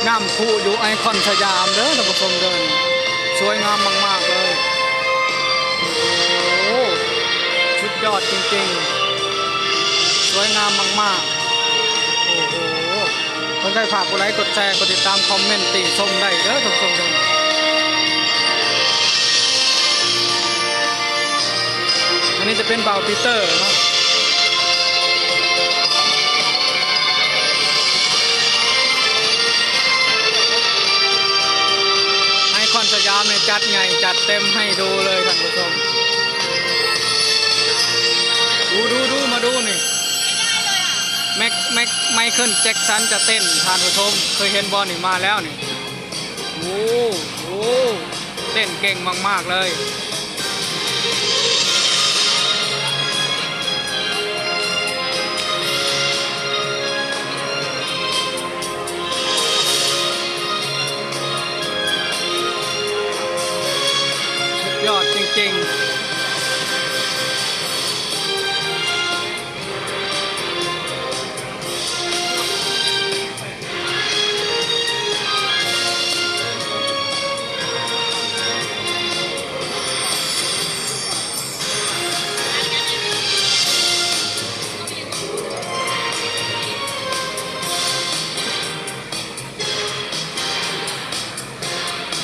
น้ำพุอยู่ไอคอนสยามเด้อท่านผู้ชมเดินสวยงามมากๆเลยโอ้โหสุดยอดจริงๆสวยงามมากๆโอ้โหคนได้ฝากกดไลค์กดแชร์กดติดตามคอมเมนต์ติชมได้เด้อท่านผู้ชมเดินอันนี้จะเป็นเบาปีเตอร์เนาะคอนสยามเนี่ยจัดใหญ่จัดเต็มให้ดูเลยท่านผู้ชมดูมาดูนี่ไมเคิลแจ็คสันจะเต้นท่านผู้ชมเคยเห็นบอลนี่มาแล้วนี่โอ้โหเต้นเก่งมากๆเลยยอดจริงๆ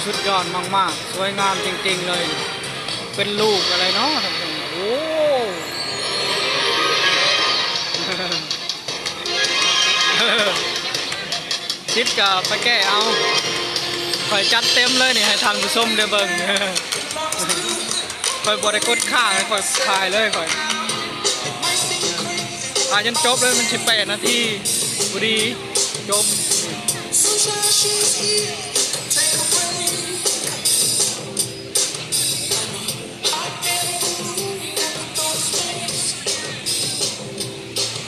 สุดยอดมากๆสวยงามจริงๆเลยเป็นลูกอะไรเนาะท่านผู้ชมโอ้คิดกับไปแก้เอาข่อยจัดเต็มเลยนี่ให้ท่านผู้ชมได้เบิ่งข่อยบ่ได้กดค่าข่อยถ่ายเลยข่อยถ่ายจนจบเลยมัน18 นาทีพอดีจบ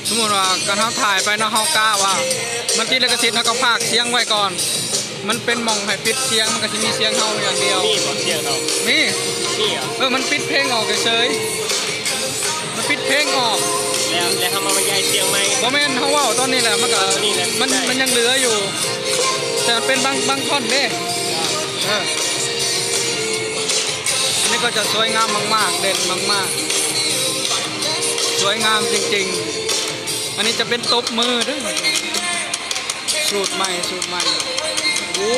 สมมติว่าการเขาถ่ายไปนะเขากล้าว่ามันติดลิขสิทธิ์เขาก็พากเสียงไว้ก่อนมันเป็นมองให้ปิดเสียงมันก็จะมีเสียงเขาอย่างเดียวมีเสียงเนาะนี่อ่ะมันปิดเพลงออกเฉยมันปิดเพลงออกแล้วทำมาบรรยายเสียงไหมโมเมนต์เขาว่าตอนนี้แหละมันก็มันยังเหลืออยู่แต่มันเป็นบางท่อนเด้อันนี้ก็จะสวยงามมากๆเด่นมากๆสวยงามจริงๆอันนี้จะเป็นตบมือด้วยสูตรใหม่โอ้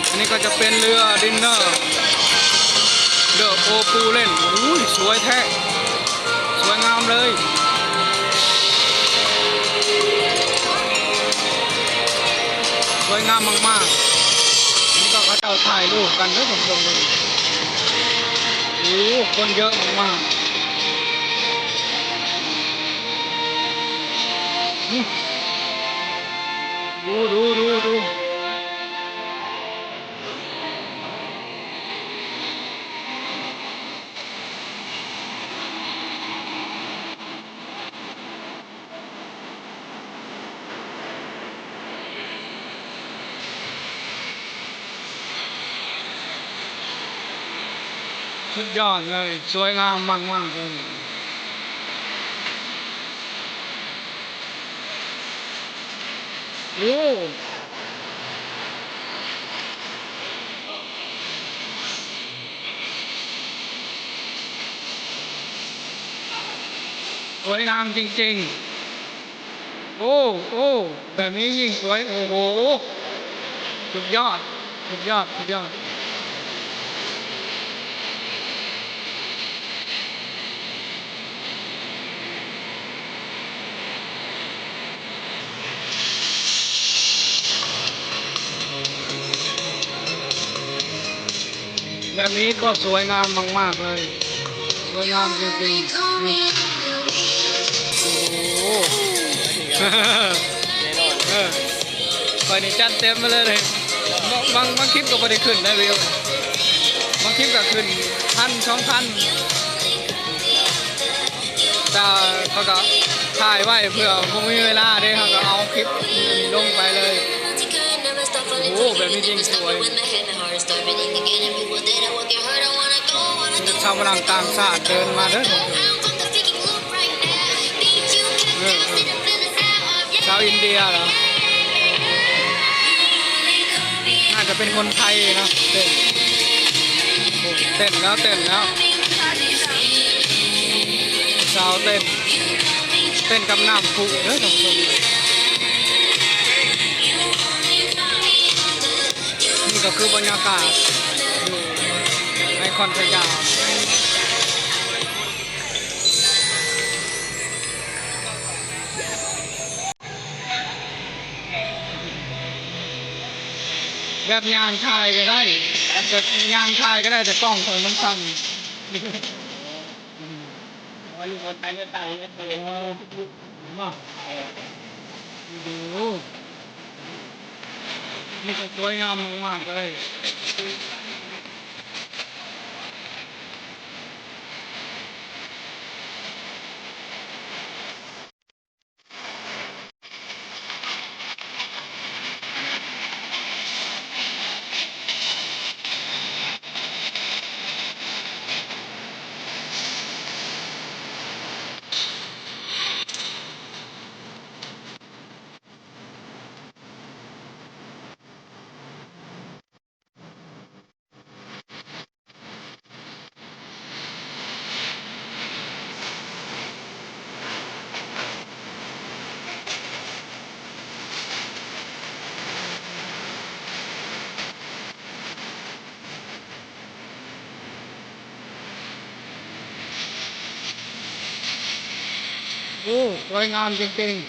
อันนี้ก็จะเป็นเรือดินเนอร์เดอะโอปูเล่นอุ้ยสวยแท้สวยงามเลยสวยงามมากๆนี่ก็เขาจะถ่ายรูปกันนะผมๆเลยโอ้คนเยอะมากดูสุดยอดเลยสวยงามมากๆเลยโอ้สวยงามจริงๆโอ้แบบนี้ยิ่งสวยโอ้โหสุดยอดแบบนี้ก็สวยงามมากๆเลยสวยงามจริงๆโอ้โหคอยนี่จัดเต็มมาเลยบางคลิปก็ไม่ได้ขึ้นได้วิวบางคลิปก็ขึ้น1,000-2,000แต่เขาก็ถ่ายไว้เพื่อผมมีเวลาได้เขาก็เอาคลิปลงไปเลยโอ้แบบนี้จริงสวยชาวฝรั่งต่างชาติเดินมาเด้อ เดียเหรอน่าจะเป็นคนไทยนะเต้นโอ้เต้นแล้วเต้นแล้วสาวเต้นเต้นกับน้ำพุเด้อท่านผู้ชมนี่ก็คือบรรยากาศอยู่ในคอนสยามแบบยางชายก็ได้แบบยางชายก็ได้แต่กล้องคอยมันสั่นวันนี้คนไทยก็ตายไม่เคย มาดูนี่ก็สวยงามมากๆเลยโอ้สวยงามจริงๆ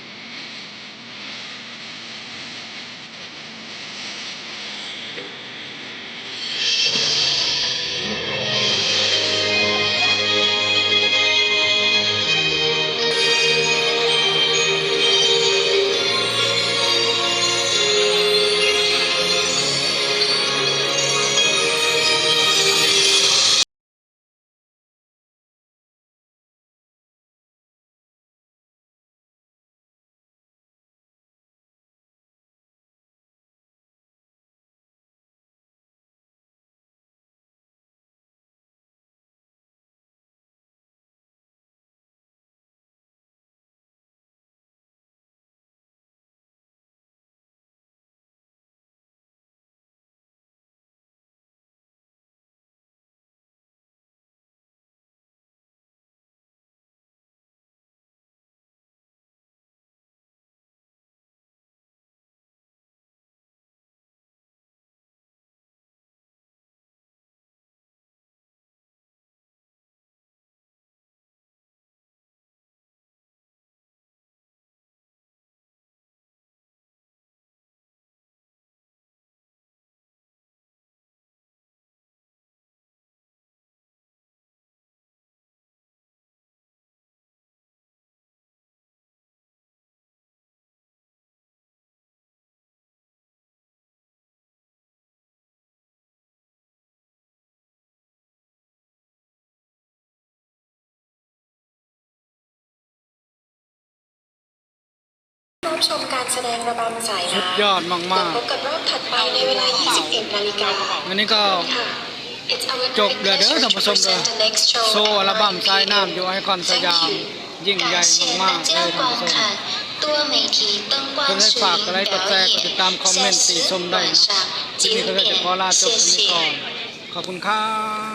รับชมการแสดงระบำสาย สุด น้ำ ยอดมาก พบกับรอบถัดไปในเวลา 21 นาฬิกา ๆวันนี้ก็ ค่ะ It's our จบเดี๋ยว pleasure ท่าน to ผู้ชมเลย present the next show โชว์อัลบั้มสายน้ำอยู่ไอคอนสยามยิ่งใหญ่มากๆเลยท่านผู้ชม 多媒体灯光 เพื่อนให้ 视 ฝากกดไล 频 ค์กดแช 表 ร์กดติดตามคอมเมนต์ติชมได้นะ 演，下 ที่ 次 นี่ 晚 ก็ 上 จะ 9 ขอลา 点， จบ 谢 ตรงนี้ก่อน 谢。 ขอบคุณครับ